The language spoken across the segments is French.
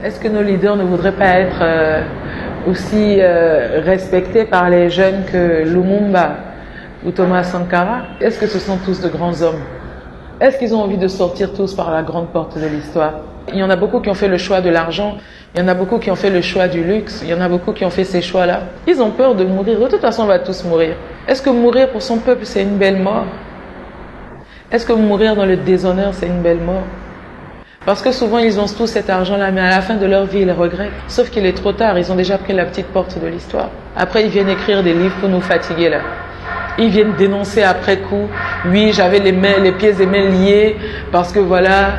Est-ce que nos leaders ne voudraient pas être aussi respectés par les jeunes que Lumumba ou Thomas Sankara? Est-ce que ce sont tous de grands hommes? Est-ce qu'ils ont envie de sortir tous par la grande porte de l'histoire? Il y en a beaucoup qui ont fait le choix de l'argent, il y en a beaucoup qui ont fait le choix du luxe, il y en a beaucoup qui ont fait ces choix-là. Ils ont peur de mourir. De toute façon, on va tous mourir. Est-ce que mourir pour son peuple, c'est une belle mort? Est-ce que mourir dans le déshonneur, c'est une belle mort? Parce que souvent, ils ont tout cet argent-là, mais à la fin de leur vie, ils le regrettent. Sauf qu'il est trop tard, ils ont déjà pris la petite porte de l'histoire. Après, ils viennent écrire des livres pour nous fatiguer, là. Ils viennent dénoncer après coup. Oui, j'avais les pieds et mains liés parce que voilà,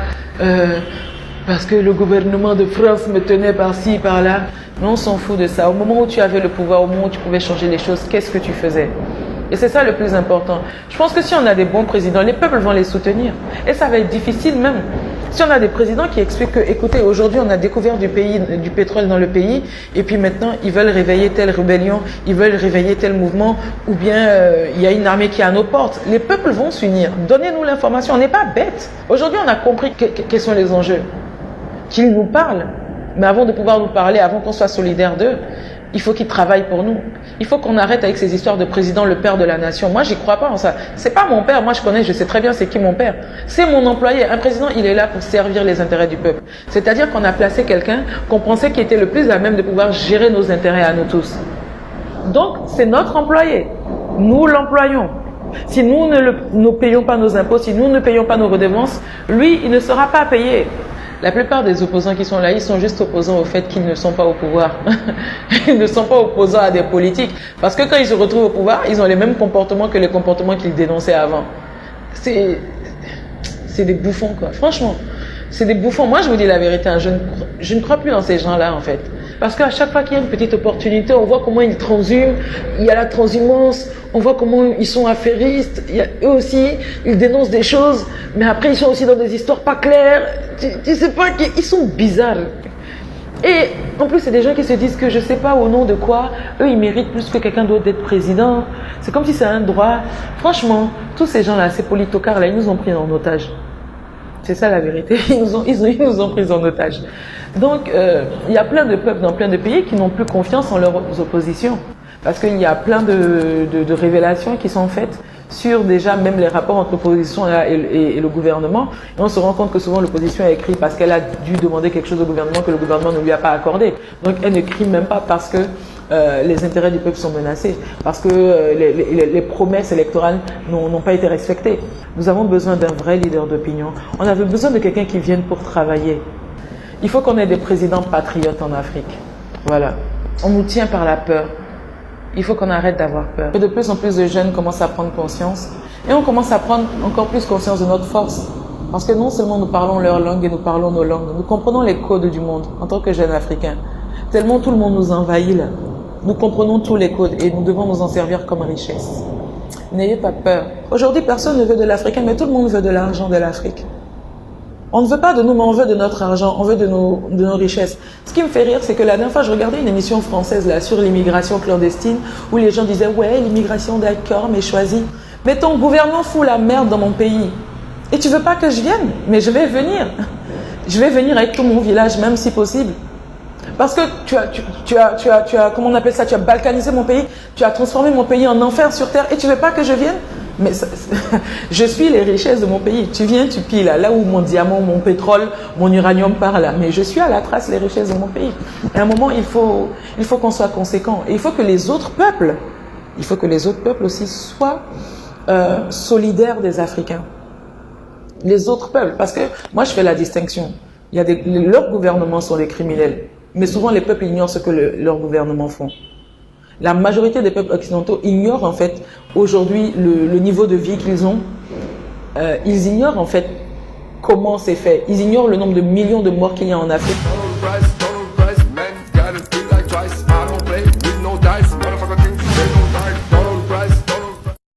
parce que le gouvernement de France me tenait par-ci, par-là. Mais on s'en fout de ça. Au moment où tu avais le pouvoir, au moment où tu pouvais changer les choses, qu'est-ce que tu faisais? Et c'est ça le plus important. Je pense que si on a des bons présidents, les peuples vont les soutenir. Et ça va être difficile même. Si on a des présidents qui expliquent que, écoutez, aujourd'hui on a découvert du pétrole dans le pays, et puis maintenant ils veulent réveiller telle rébellion, ils veulent réveiller tel mouvement, ou bien il y a une armée qui est à nos portes. Les peuples vont s'unir. Donnez-nous l'information. On n'est pas bêtes. Aujourd'hui on a compris quels sont les enjeux. Qu'ils nous parlent. Mais avant de pouvoir nous parler, avant qu'on soit solidaires d'eux, il faut qu'ils travaillent pour nous. Il faut qu'on arrête avec ces histoires de président, le père de la nation. Moi, j'y crois pas en ça. C'est pas mon père. Moi, je connais, je sais très bien c'est qui mon père. C'est mon employé. Un président, il est là pour servir les intérêts du peuple. C'est-à-dire qu'on a placé quelqu'un qu'on pensait qui était le plus à même de pouvoir gérer nos intérêts à nous tous. Donc, c'est notre employé. Nous l'employons. Si nous ne payons pas nos impôts, si nous ne payons pas nos redevances, lui, il ne sera pas payé. La plupart des opposants qui sont là, ils sont juste opposants au fait qu'ils ne sont pas au pouvoir. Ils ne sont pas opposants à des politiques. Parce que quand ils se retrouvent au pouvoir, ils ont les mêmes comportements que les comportements qu'ils dénonçaient avant. C'est des bouffons, quoi. Franchement, c'est des bouffons. Moi, je vous dis la vérité, hein, je ne crois plus en ces gens-là, en fait. Parce qu'à chaque fois qu'il y a une petite opportunité, on voit comment ils transhument, il y a la transhumance, on voit comment ils sont affairistes, eux aussi, ils dénoncent des choses, mais après ils sont aussi dans des histoires pas claires, tu sais pas, ils sont bizarres. Et en plus, c'est des gens qui se disent que je sais pas au nom de quoi, eux ils méritent plus que quelqu'un d'autre d'être président. C'est comme si c'est un droit. Franchement, tous ces gens-là, ces politocards-là, ils nous ont pris en otage. C'est ça la vérité, ils nous ont pris en otage. Donc, il y a plein de peuples dans plein de pays qui n'ont plus confiance en leurs oppositions. Parce qu'il y a plein de révélations qui sont faites sur déjà même les rapports entre l'opposition et le gouvernement. Et on se rend compte que souvent l'opposition a écrit parce qu'elle a dû demander quelque chose au gouvernement que le gouvernement ne lui a pas accordé. Donc elle ne crie même pas parce que les intérêts du peuple sont menacés, parce que les promesses électorales n'ont pas été respectées. Nous avons besoin d'un vrai leader d'opinion. On avait besoin de quelqu'un qui vienne pour travailler. Il faut qu'on ait des présidents patriotes en Afrique. Voilà. On nous tient par la peur. Il faut qu'on arrête d'avoir peur. De plus en plus de jeunes commencent à prendre conscience. Et on commence à prendre encore plus conscience de notre force. Parce que non seulement nous parlons leur langue et nous parlons nos langues, nous comprenons les codes du monde en tant que jeunes Africains. Tellement tout le monde nous envahit là. Nous comprenons tous les codes et nous devons nous en servir comme richesse. N'ayez pas peur. Aujourd'hui, personne ne veut de l'Africain, mais tout le monde veut de l'argent de l'Afrique. On ne veut pas de nous, mais on veut de notre argent, on veut de nos richesses. Ce qui me fait rire, c'est que la dernière fois, je regardais une émission française là sur l'immigration clandestine, où les gens disaient « Ouais, l'immigration d'accord, mais choisie. » Mais ton gouvernement fout la merde dans mon pays. Et tu veux pas que je vienne? Mais je vais venir. Je vais venir avec tout mon village, même si possible. Parce que tu as, comment on appelle ça, tu as balkanisé mon pays, tu as transformé mon pays en enfer sur terre et tu veux pas que je vienne? Mais je suis les richesses de mon pays. Tu viens, tu pilles là où mon diamant, mon pétrole, mon uranium part là. Mais je suis à la trace les richesses de mon pays. À un moment, il faut qu'on soit conséquent. Et il faut que les autres peuples aussi soient solidaires des Africains. Les autres peuples, parce que moi je fais la distinction. Leurs gouvernements sont des criminels. Mais souvent les peuples ignorent ce que leurs gouvernements font. La majorité des peuples occidentaux ignorent en fait aujourd'hui le niveau de vie qu'ils ont. Ils ignorent en fait comment c'est fait. Ils ignorent le nombre de millions de morts qu'il y a en Afrique.